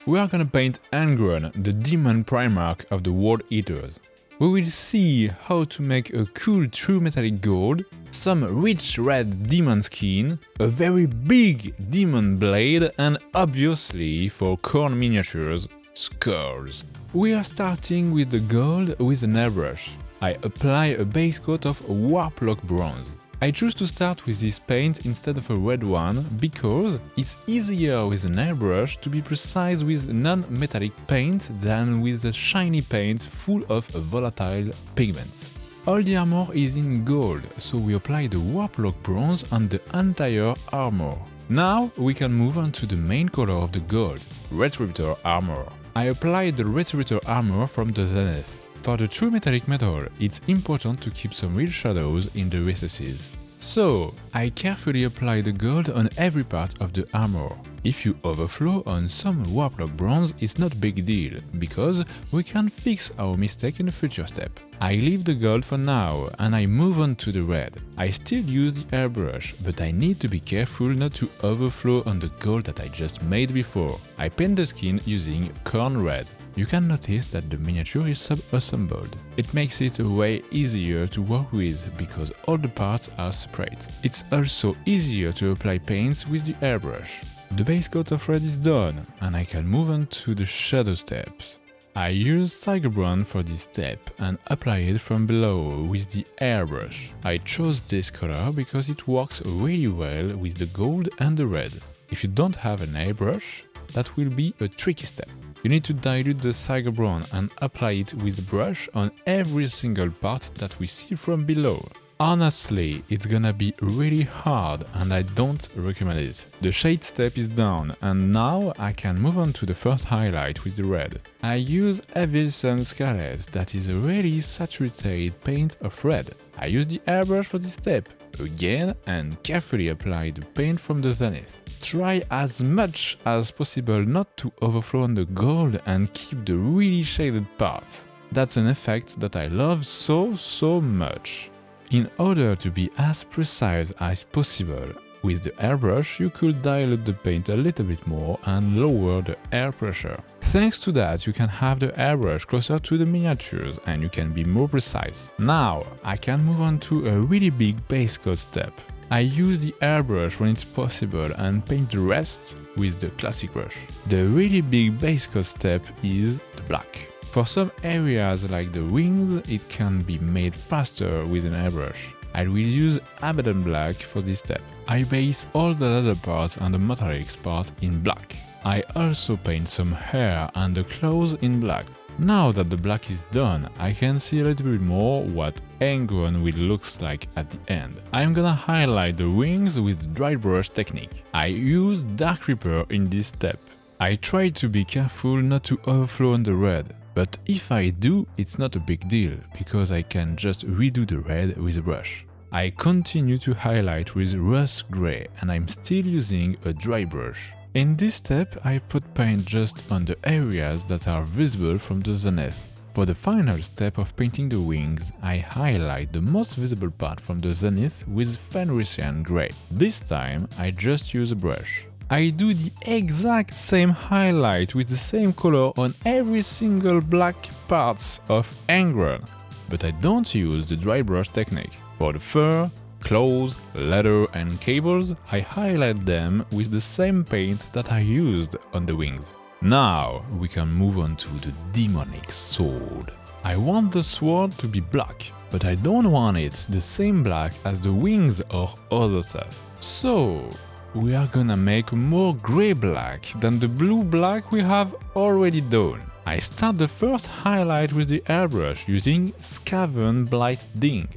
we are gonna paint Angron, the demon Primarch of the World Eaters. We will see how to make a cool true metallic gold, some rich red demon skin, a very big demon blade, and obviously, for corn miniatures, skulls. We are starting with the gold with an airbrush. I apply a base coat of Warplock bronze. I choose to start with this paint instead of a red one because it's easier with an airbrush to be precise with non-metallic paint than with a shiny paint full of volatile pigments. All the armor is in gold, so we apply the Warplock bronze on the entire armor. Now we can move on to the main color of the gold, Retributor armor. I apply the Retributor armor from the zenith. For the true metallic metal, it's important to keep some real shadows in the recesses. So, I carefully apply the gold on every part of the armor. If you overflow on some Warplock bronze, it's not a big deal, because we can fix our mistake in a future step. I leave the gold for now, and I move on to the red. I still use the airbrush, but I need to be careful not to overflow on the gold that I just made before. I paint the skin using corn red. You can notice that the miniature is sub-assembled. It makes it way easier to work with because all the parts are separate. It's also easier to apply paints with the airbrush. The base coat of red is done, and I can move on to the shadow steps. I use Angron for this step and apply it from below with the airbrush. I chose this color because it works really well with the gold and the red. If you don't have an airbrush, that will be a tricky step. You need to dilute the Angron and apply it with the brush on every single part that we see from below. Honestly, it's gonna be really hard and I don't recommend it. The shade step is done and now I can move on to the first highlight with the red. I use Evilson Scarlet, that is a really saturated paint of red. I use the airbrush for this step, again, and carefully apply the paint from the zenith. Try as much as possible not to overflow on the gold and keep the really shaded parts. That's an effect that I love so much. In order to be as precise as possible, with the airbrush you could dilute the paint a little bit more and lower the air pressure. Thanks to that you can have the airbrush closer to the miniatures and you can be more precise. Now I can move on to a really big base coat step. I use the airbrush when it's possible and paint the rest with the classic brush. The really big base coat step is the black. For some areas like the wings, it can be made faster with an airbrush. I will use Abaddon Black for this step. I base all the other parts and the metallics part in black. I also paint some hair and the clothes in black. Now that the black is done, I can see a little bit more what Angron will look like at the end. I'm gonna highlight the wings with dry brush technique. I use Dark Reaper in this step. I try to be careful not to overflow on the red, but if I do, it's not a big deal, because I can just redo the red with a brush. I continue to highlight with Rust Grey and I'm still using a dry brush. In this step, I put paint just on the areas that are visible from the zenith. For the final step of painting the wings, I highlight the most visible part from the zenith with Fenrisian Grey. This time, I just use a brush. I do the exact same highlight with the same color on every single black parts of Angron, but I don't use the dry brush technique. For the fur, clothes, leather and cables, I highlight them with the same paint that I used on the wings. Now we can move on to the demonic sword. I want the sword to be black, but I don't want it the same black as the wings or other stuff. So we are gonna make more grey black than the blue black we have already done. I start the first highlight with the airbrush using Skaven Blight Ding,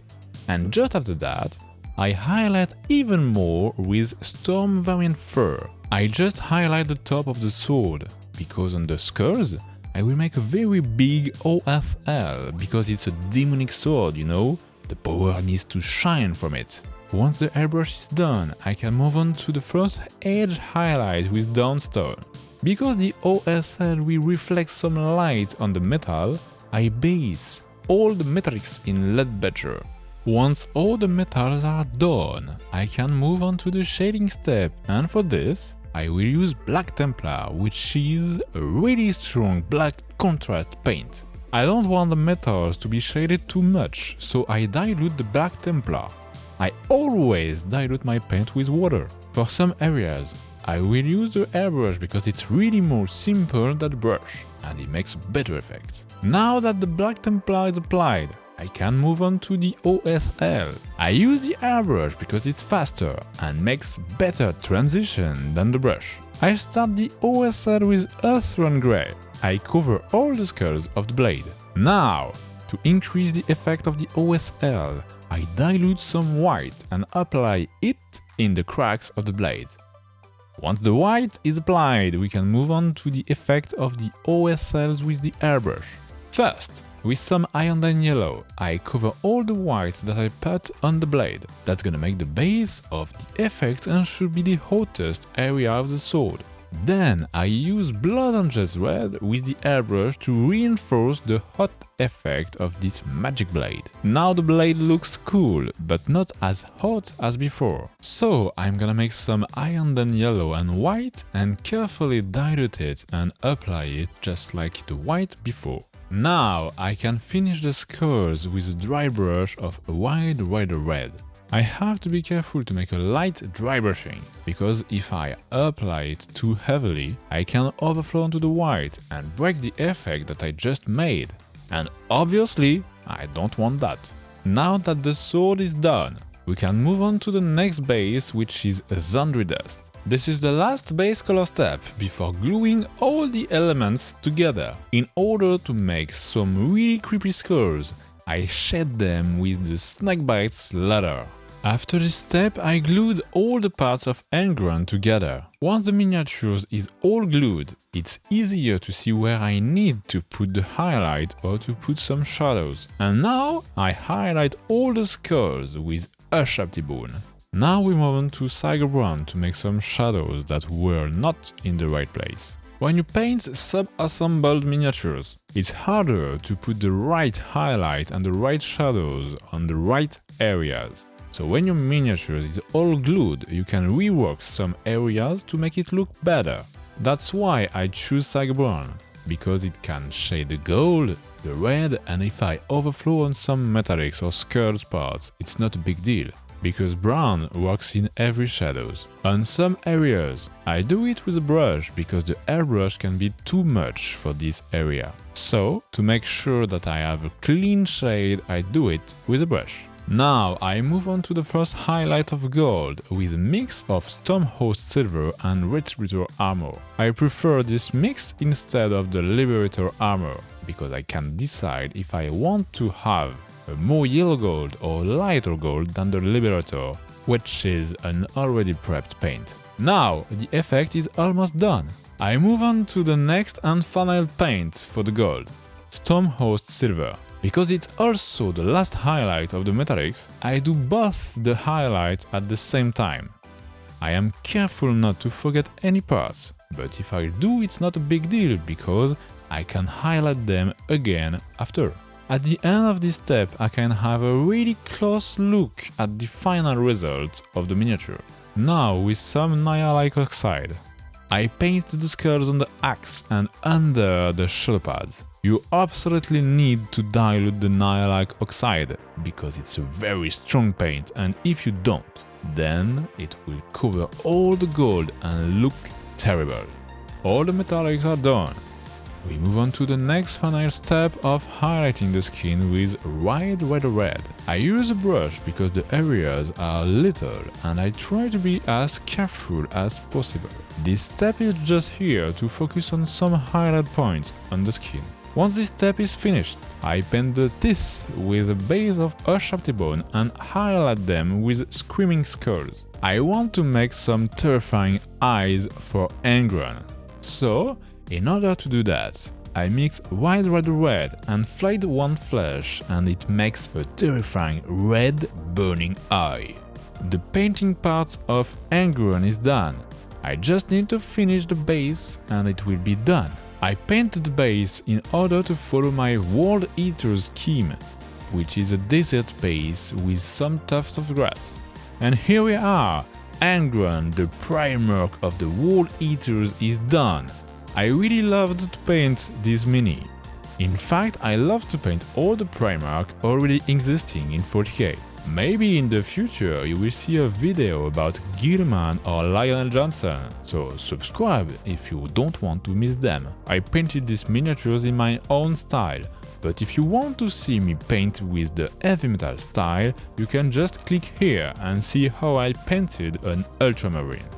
and just after that I highlight even more with Storm Variant Fur. I just highlight the top of the sword, because on the skulls I will make a very big OSL, because it's a demonic sword, you know? The power needs to shine from it. Once the airbrush is done, I can move on to the first edge highlight with Dawnstone. Because the OSL will reflect some light on the metal, I base all the metallics in Leadbetter. Once all the metals are done, I can move on to the shading step, and for this, I will use Black Templar, which is a really strong black contrast paint. I don't want the metals to be shaded too much, so I dilute the Black Templar. I always dilute my paint with water. For some areas, I will use the airbrush because it's really more simple than the brush, and it makes a better effect. Now that the Black Templar is applied, I can move on to the OSL. I use the airbrush because it's faster and makes better transition than the brush. I start the OSL with Earthen Grey. I cover all the skulls of the blade. Now, to increase the effect of the OSL, I dilute some white and apply it in the cracks of the blade. Once the white is applied, we can move on to the effect of the OSLs with the airbrush. First, with some iodine yellow, I cover all the whites that I put on the blade. That's gonna make the base of the effect and should be the hottest area of the sword. Then I use Blood Angels Red with the airbrush to reinforce the hot effect of this magic blade. Now the blade looks cool, but not as hot as before. So I'm gonna make some iodine yellow and white and carefully dilute it and apply it just like the white before. Now I can finish the skulls with a dry brush of a Wild Rider Red. I have to be careful to make a light dry brushing, because if I apply it too heavily, I can overflow onto the white and break the effect that I just made. And obviously, I don't want that. Now that the sword is done, we can move on to the next base, which is Zandri Dust. This is the last base color step before gluing all the elements together. In order to make some really creepy skulls, I shade them with the Snakebites ladder. After this step, I glued all the parts of Angron together. Once the miniatures is all glued, it's easier to see where I need to put the highlight or to put some shadows. And now I highlight all the skulls with Ashaptibone. Now we move on to Angron to make some shadows that were not in the right place. When you paint sub-assembled miniatures, it's harder to put the right highlight and the right shadows on the right areas. So when your miniature is all glued, you can rework some areas to make it look better. That's why I choose Angron, because it can shade the gold, the red, and if I overflow on some metallics or skulls parts, it's not a big deal, because brown works in every shadows. On some areas, I do it with a brush because the airbrush can be too much for this area. So, to make sure that I have a clean shade, I do it with a brush. Now I move on to the first highlight of gold with a mix of Stormhost Silver and Retributor Armor. I prefer this mix instead of the Liberator Armor, because I can decide if I want to have a more yellow gold or lighter gold than the Liberator, which is an already prepped paint. Now the effect is almost done. I move on to the next and final paint for the gold, Stormhost Silver. Because it's also the last highlight of the metallics, I do both the highlights at the same time. I am careful not to forget any parts, but if I do, it's not a big deal because I can highlight them again after. At the end of this step, I can have a really close look at the final result of the miniature. Now with some Nihilite Oxide. I paint the skulls on the axe and under the shoulder pads. You absolutely need to dilute the Nihilite Oxide, because it's a very strong paint, and if you don't, then it will cover all the gold and look terrible. All the metallics are done. We move on to the next final step of highlighting the skin with Wild Rider Red. I use a brush because the areas are little and I try to be as careful as possible. This step is just here to focus on some highlight points on the skin. Once this step is finished, I paint the teeth with a base of Ashaptibone and highlight them with Screaming Skulls. I want to make some terrifying eyes for Angron. So, in order to do that, I mix Wild Rider Red and Flayed One Flesh and it makes a terrifying red burning eye. The painting part of Angron is done. I just need to finish the base and it will be done. I painted the base in order to follow my World Eater scheme, which is a desert base with some tufts of grass. And here we are! Angron, the Primarch of the World Eaters, is done. I really loved to paint this mini. In fact, I love to paint all the Primarch already existing in 40k. Maybe in the future you will see a video about Gilman or Lionel Johnson, so subscribe if you don't want to miss them. I painted these miniatures in my own style, but if you want to see me paint with the heavy metal style, you can just click here and see how I painted an ultramarine.